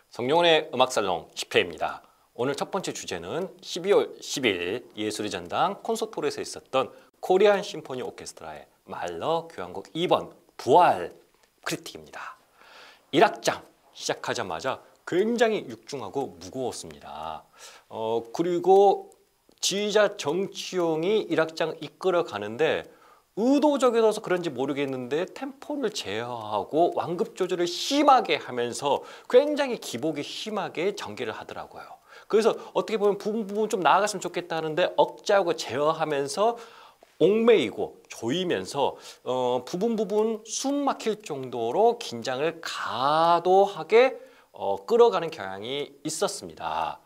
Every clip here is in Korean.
성룡원의 음악살롱 10회입니다. 오늘 첫 번째 주제는 12월 10일 예술의 전당 콘서트홀에서 있었던 코리안 심포니 오케스트라의 말러 교향곡 2번 부활 크리틱입니다. 1악장 시작하자마자 굉장히 육중하고 무거웠습니다. 그리고 지휘자 정치용이 1악장 이끌어 가는데 의도적이어서 그런지 모르겠는데 템포를 제어하고 완급 조절을 심하게 하면서 굉장히 기복이 심하게 전개를 하더라고요. 그래서 어떻게 보면 부분 좀 나아갔으면 좋겠다 하는데 억제하고 제어하면서 옥매이고 조이면서 부분 숨 막힐 정도로 긴장을 과도하게 끌어가는 경향이 있었습니다.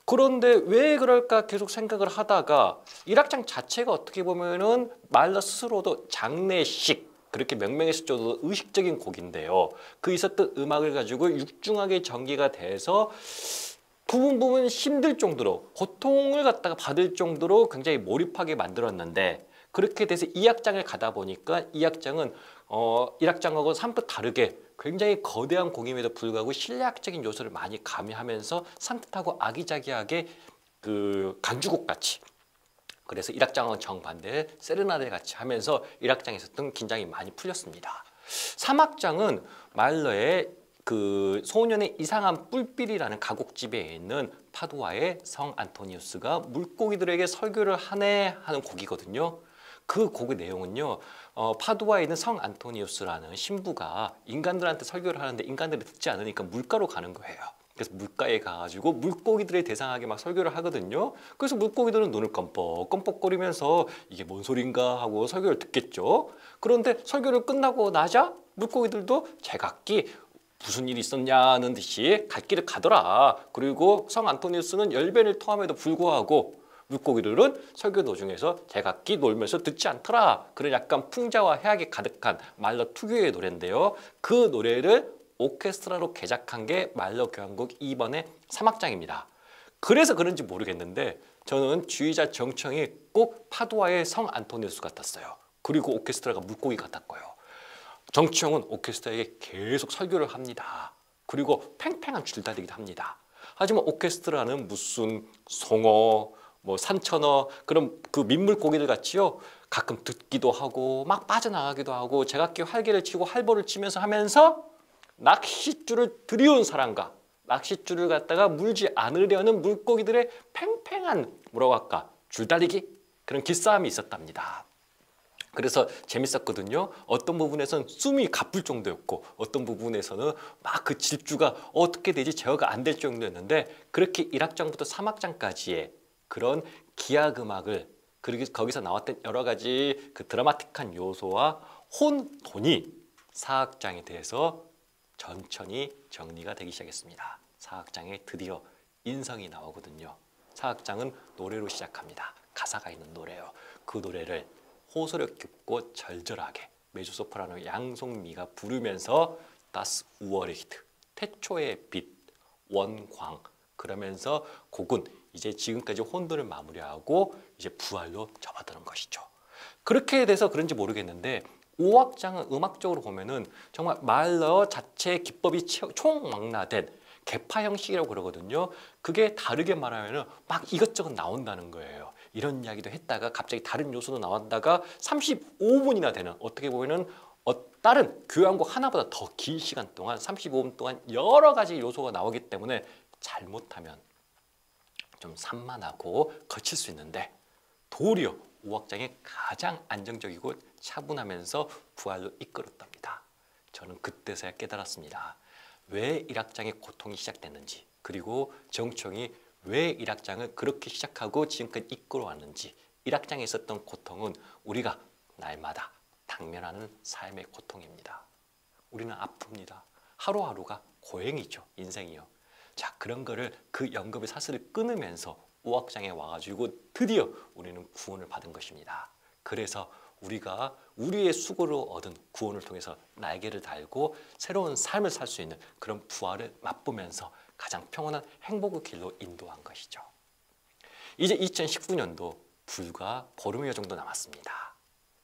그런데 왜 그럴까 계속 생각을 하다가 1악장 자체가 어떻게 보면은 말러 스스로도 장례식 그렇게 명명했을 정도로 의식적인 곡인데요. 그 있었던 음악을 가지고 육중하게 전개가 돼서 부분 힘들 정도로 고통을 갖다가 받을 정도로 굉장히 몰입하게 만들었는데 그렇게 돼서 2악장을 가다 보니까 2악장은 1악장하고 산뜻 다르게 굉장히 거대한 곡임에도 불구하고 실내악적인 요소를 많이 가미하면서 산뜻하고 아기자기하게 그 간주곡 같이 그래서 1악장은 정반대 세레나데 같이 하면서 1악장에 있었던 긴장이 많이 풀렸습니다. 3악장은 말러의 그 소년의 이상한 뿔필이라는 가곡집에 있는 파두아의 성 안토니우스가 물고기들에게 설교를 하네 하는 곡이거든요. 그 곡의 내용은요. 파두아에 있는 성 안토니우스라는 신부가 인간들한테 설교를 하는데 인간들이 듣지 않으니까 물가로 가는 거예요. 그래서 물가에 가가지고 물고기들의 대상하게 막 설교를 하거든요. 그래서 물고기들은 눈을 껌뻑껌뻑거리면서 이게 뭔 소린가 하고 설교를 듣겠죠. 그런데 설교를 끝나고 나자 물고기들도 제각기 무슨 일이 있었냐는 듯이 갈 길을 가더라. 그리고 성 안토니우스는 열변을 토함에도 불구하고 물고기들은 설교 도중에서 제각기 놀면서 듣지 않더라. 그런 약간 풍자와 해악이 가득한 말러 특유의 노래인데요. 그 노래를 오케스트라로 개작한 게 말러 교향곡 2번의 3악장입니다. 그래서 그런지 모르겠는데 저는 주의자 정청이 꼭 파두아의 성 안토니우스 같았어요. 그리고 오케스트라가 물고기 같았고요. 정치형은 오케스트라에게 계속 설교를 합니다. 그리고 팽팽한 줄다리기도 합니다. 하지만 오케스트라는 무슨 송어, 뭐 산천어 그런 그 민물고기들 같이요. 가끔 듣기도 하고 막 빠져나가기도 하고 제각기 활개를 치고 활보를 치면서 하면서 낚싯줄을 들이운 사람과 낚싯줄을 갖다가 물지 않으려는 물고기들의 팽팽한 뭐라고 할까 줄다리기 그런 기싸움이 있었답니다. 그래서 재밌었거든요. 어떤 부분에서는 숨이 가쁠 정도였고 어떤 부분에서는 막 그 질주가 어떻게 되지 제어가 안 될 정도였는데 그렇게 1악장부터 3악장까지의 그런 기악음악을 그리고 거기서 나왔던 여러 가지 그 드라마틱한 요소와 혼돈이 4악장에 대해서 천천히 정리가 되기 시작했습니다. 4악장에 드디어 인성이 나오거든요. 4악장은 노래로 시작합니다. 가사가 있는 노래예요. 그 노래를 호소력 깊고 절절하게 메조소프라노 양송미가 부르면서 다스 우어리히트 태초의 빛 원광 그러면서 곡은 이제 지금까지 혼돈을 마무리하고 이제 부활로 접어드는 것이죠. 그렇게 돼서 그런지 모르겠는데 5악장은 음악적으로 보면은 정말 말러 자체의 기법이 총망라된 개파 형식이라고 그러거든요. 그게 다르게 말하면은 막 이것저것 나온다는 거예요. 이런 이야기도 했다가 갑자기 다른 요소도 나왔다가 35분이나 되는 어떻게 보면은 다른 교향곡 하나보다 더 긴 시간 동안 35분 동안 여러 가지 요소가 나오기 때문에 잘못하면 좀 산만하고 거칠 수 있는데 도리어 5악장이 가장 안정적이고 차분하면서 부활로 이끌었답니다. 저는 그때서야 깨달았습니다. 왜 1악장의 고통이 시작됐는지 그리고 정총이 왜 1악장을 그렇게 시작하고 지금까지 이끌어왔는지 1악장에 있었던 고통은 우리가 날마다 당면하는 삶의 고통입니다. 우리는 아픕니다. 하루하루가 고행이죠. 인생이요. 자, 그런 거를 그 연금의 사슬을 끊으면서 5악장에 와가지고 드디어 우리는 구원을 받은 것입니다. 그래서 우리가 우리의 수고로 얻은 구원을 통해서 날개를 달고 새로운 삶을 살 수 있는 그런 부활을 맛보면서 가장 평온한 행복의 길로 인도한 것이죠. 이제 2019년도 불과 보름여 정도 남았습니다.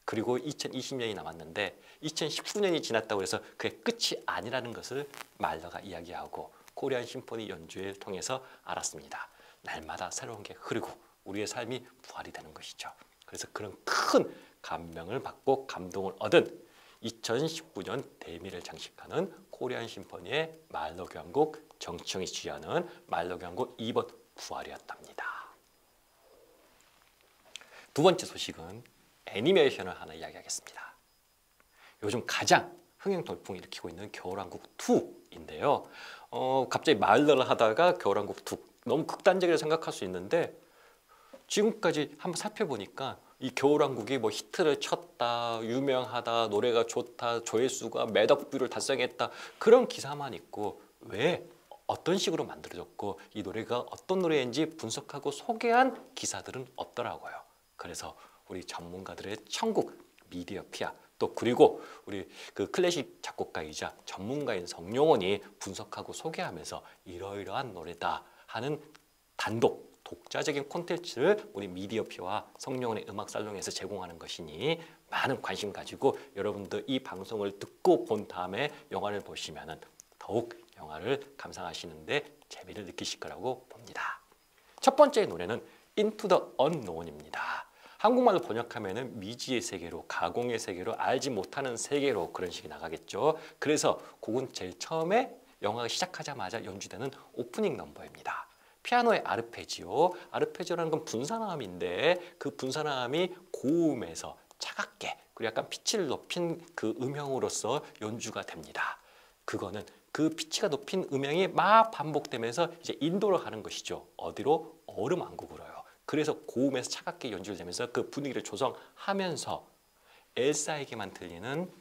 그리고 2020년이 남았는데 2019년이 지났다고 해서 그게 끝이 아니라는 것을 말러가 이야기하고 코리안 심포니 연주회를 통해서 알았습니다. 날마다 새로운 게 흐르고 우리의 삶이 부활이 되는 것이죠. 그래서 그런 큰 감명을 받고 감동을 얻은 2019년 대미를 장식하는 코리안 심포니의 말러 교향곡 정치영이 지휘하는 말러 교향곡 2번 부활이었답니다. 두 번째 소식은 애니메이션을 하나 이야기하겠습니다. 요즘 가장 흥행 돌풍을 일으키고 있는 겨울왕국 2인데요. 갑자기 말러를 하다가 겨울왕국 2 너무 극단적이라 생각할 수 있는데 지금까지 한번 살펴보니까 이 겨울왕국이 뭐 히트를 쳤다, 유명하다, 노래가 좋다, 조회수가 매덕 뷰를 달성했다 그런 기사만 있고 왜 어떤 식으로 만들어졌고 이 노래가 어떤 노래인지 분석하고 소개한 기사들은 없더라고요. 그래서 우리 전문가들의 천국 미디어피아 또 그리고 우리 그 클래식 작곡가이자 전문가인 성룡원이 분석하고 소개하면서 이러이러한 노래다 하는 단독 독자적인 콘텐츠를 우리 미디어피와 성룡원의 음악살롱에서 제공하는 것이니 많은 관심 가지고 여러분들 이 방송을 듣고 본 다음에 영화를 보시면 더욱 영화를 감상하시는데 재미를 느끼실 거라고 봅니다. 첫 번째 노래는 Into the Unknown입니다. 한국말로 번역하면 미지의 세계로, 가공의 세계로, 알지 못하는 세계로 그런 식이 나가겠죠. 그래서 곡은 제일 처음에 영화가 시작하자마자 연주되는 오프닝 넘버입니다. 피아노의 아르페지오, 아르페지오라는 건 분사나음인데 그 분사나음이 고음에서 차갑게 그리고 약간 피치를 높인 그 음형으로서 연주가 됩니다. 그거는 그 피치가 높인 음향이 막 반복되면서 이제 인도로 가는 것이죠. 어디로? 얼음왕국으로요. 그래서 고음에서 차갑게 연주되면서 그 분위기를 조성하면서 엘사에게만 들리는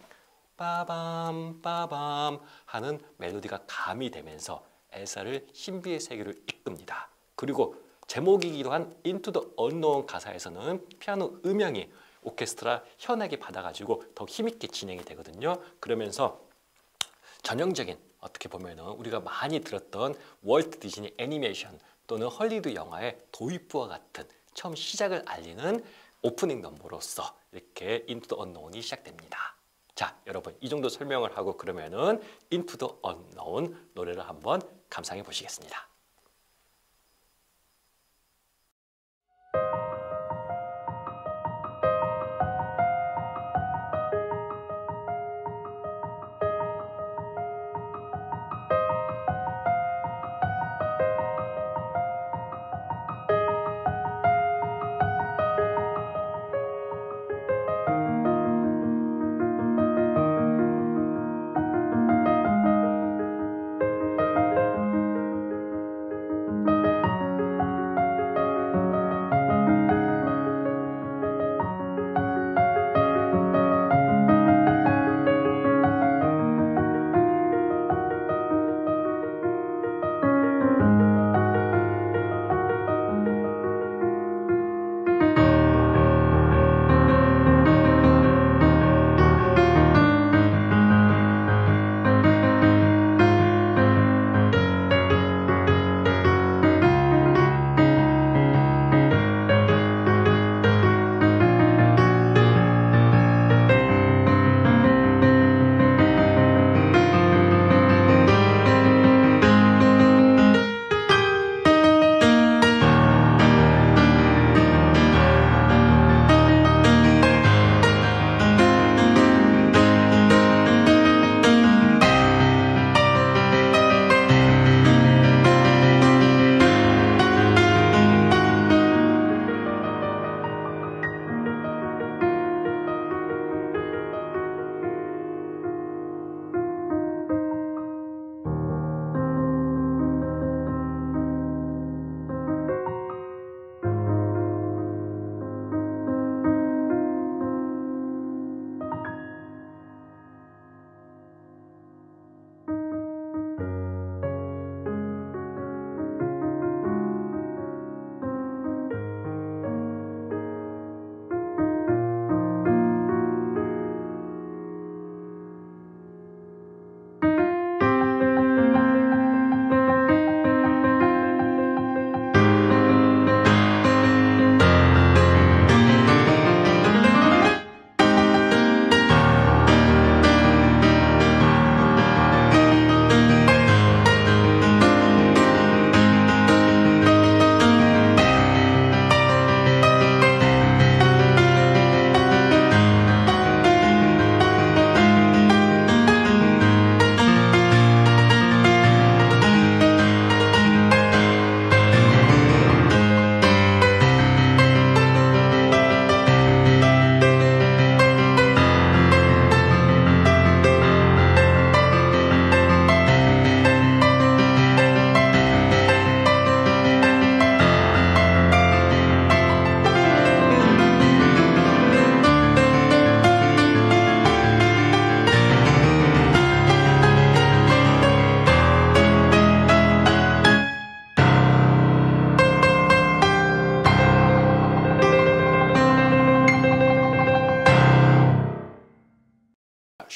빠밤 빠밤 하는 멜로디가 가미되면서 엘사를 신비의 세계로 이끕니다. 그리고 제목이기도 한 Into the Unknown 가사에서는 피아노 음향이 오케스트라 현악이 받아가지고 더 힘있게 진행이 되거든요. 그러면서 전형적인 어떻게 보면은 우리가 많이 들었던 월트 디즈니 애니메이션 또는 헐리우드 영화의 도입부와 같은 처음 시작을 알리는 오프닝 넘버로서 이렇게 Into the Unknown이 시작됩니다. 자, 여러분 이 정도 설명을 하고 그러면은 Into the Unknown 노래를 한번 감상해 보시겠습니다.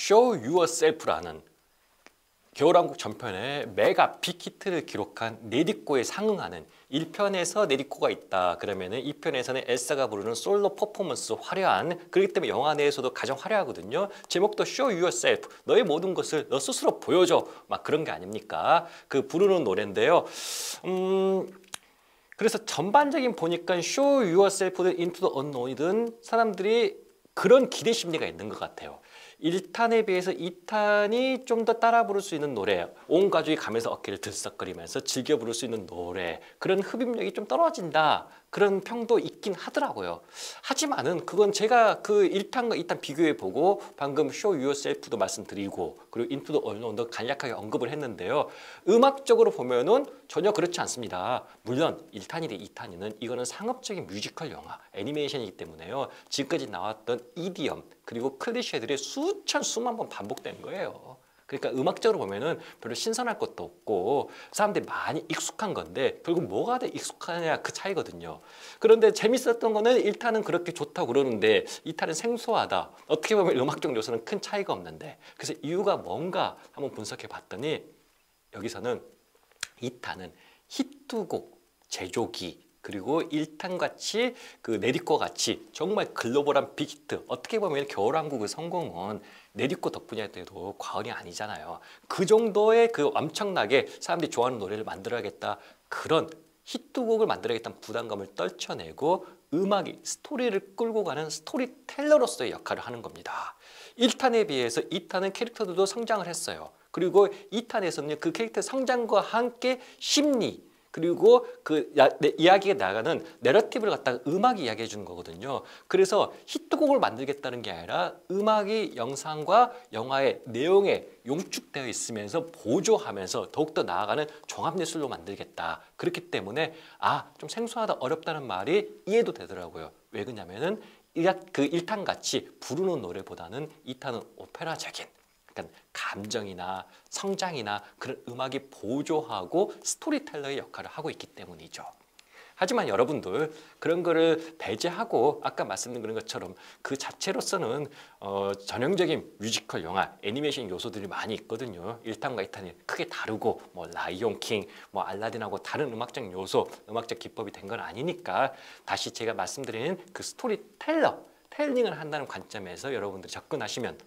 Show Yourself라는 겨울왕국 전편에 메가 빅히트를 기록한 네디꼬에 상응하는 1편에서 네디꼬가 있다. 그러면은 2편에서는 엘사가 부르는 솔로 퍼포먼스 화려한, 그렇기 때문에 영화 내에서도 가장 화려하거든요. 제목도 Show Yourself, 너의 모든 것을 너 스스로 보여줘, 막 그런 게 아닙니까? 그 부르는 노래인데요. 그래서 전반적인 보니까 Show Yourself든 Into the Unknown이든 사람들이 그런 기대 심리가 있는 것 같아요. 1탄에 비해서 2탄이 좀 더 따라 부를 수 있는 노래, 온 가족이 가면서 어깨를 들썩거리면서 즐겨 부를 수 있는 노래, 그런 흡입력이 좀 떨어진다, 그런 평도 있긴 하더라고요. 하지만은 그건 제가 그 1탄과 2탄 비교해 보고 방금 Show Yourself도 말씀드리고 그리고 Into the Unknown도 간략하게 언급을 했는데요. 음악적으로 보면은 전혀 그렇지 않습니다. 물론 1탄이든 2탄이든 이거는 상업적인 뮤지컬 영화, 애니메이션이기 때문에요. 지금까지 나왔던 EDM 그리고 클리셰들이 수만 번 반복된 거예요. 그러니까 음악적으로 보면은 별로 신선할 것도 없고 사람들이 많이 익숙한 건데 결국 뭐가 더 익숙하냐 그 차이거든요. 그런데 재밌었던 거는 1탄은 그렇게 좋다고 그러는데 2탄은 생소하다. 어떻게 보면 음악적 요소는 큰 차이가 없는데, 그래서 이유가 뭔가 한번 분석해 봤더니 여기서는 2탄은 히트곡 제조기, 그리고 1탄 같이 그 네디꼬 같이 정말 글로벌한 빅히트, 어떻게 보면 겨울왕국의 성공은 네디꼬 덕분이라도 과언이 아니잖아요. 그 정도의 그 엄청나게 사람들이 좋아하는 노래를 만들어야겠다, 그런 히트곡을 만들어야겠다는 부담감을 떨쳐내고 음악이 스토리를 끌고 가는 스토리텔러로서의 역할을 하는 겁니다. 1탄에 비해서 2탄은 캐릭터들도 성장을 했어요. 그리고 2탄에서는 그 캐릭터 성장과 함께 심리, 그리고 그 이야기가 나가는 내러티브를 갖다가 음악이 이야기해 주는 거거든요. 그래서 히트곡을 만들겠다는 게 아니라 음악이 영상과 영화의 내용에 용축되어 있으면서 보조하면서 더욱더 나아가는 종합예술로 만들겠다. 그렇기 때문에 좀 생소하다, 어렵다는 말이 이해도 되더라고요. 왜 그러냐면은 그 1탄 같이 부르는 노래보다는 2탄은 오페라적인, 그러니까 감정이나 성장이나 그런 음악이 보조하고 스토리텔러의 역할을 하고 있기 때문이죠. 하지만 여러분들 그런 거를 배제하고 아까 말씀드린 것처럼 그 자체로서는 전형적인 뮤지컬 영화, 애니메이션 요소들이 많이 있거든요. 1탄과 2탄이 크게 다르고 뭐 라이온 킹, 뭐 알라딘하고 다른 음악적 요소, 음악적 기법이 된 건 아니니까 다시 제가 말씀드린 그 스토리텔링을 한다는 관점에서 여러분들이 접근하시면,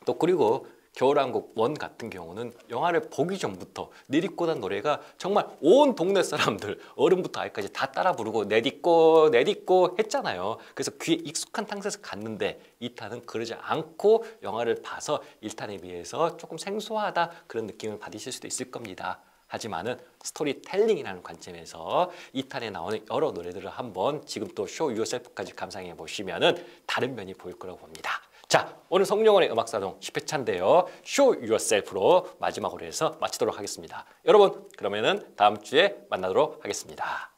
또 그리고 겨울왕국 1 같은 경우는 영화를 보기 전부터 네디꼬란 노래가 정말 온 동네 사람들 어른부터 아이까지 다 따라 부르고 네디꼬 네디꼬 했잖아요. 그래서 귀에 익숙한 탕에서 갔는데 2탄은 그러지 않고 영화를 봐서 1탄에 비해서 조금 생소하다, 그런 느낌을 받으실 수도 있을 겁니다. 하지만은 스토리텔링이라는 관점에서 2탄에 나오는 여러 노래들을 한번 지금 또 Show Yourself까지 감상해 보시면은 다른 면이 보일 거라고 봅니다. 자, 오늘 성룡원의 음악사동 10회차인데요. Show Yourself로 마지막으로 해서 마치도록 하겠습니다. 여러분, 그러면은 다음 주에 만나도록 하겠습니다.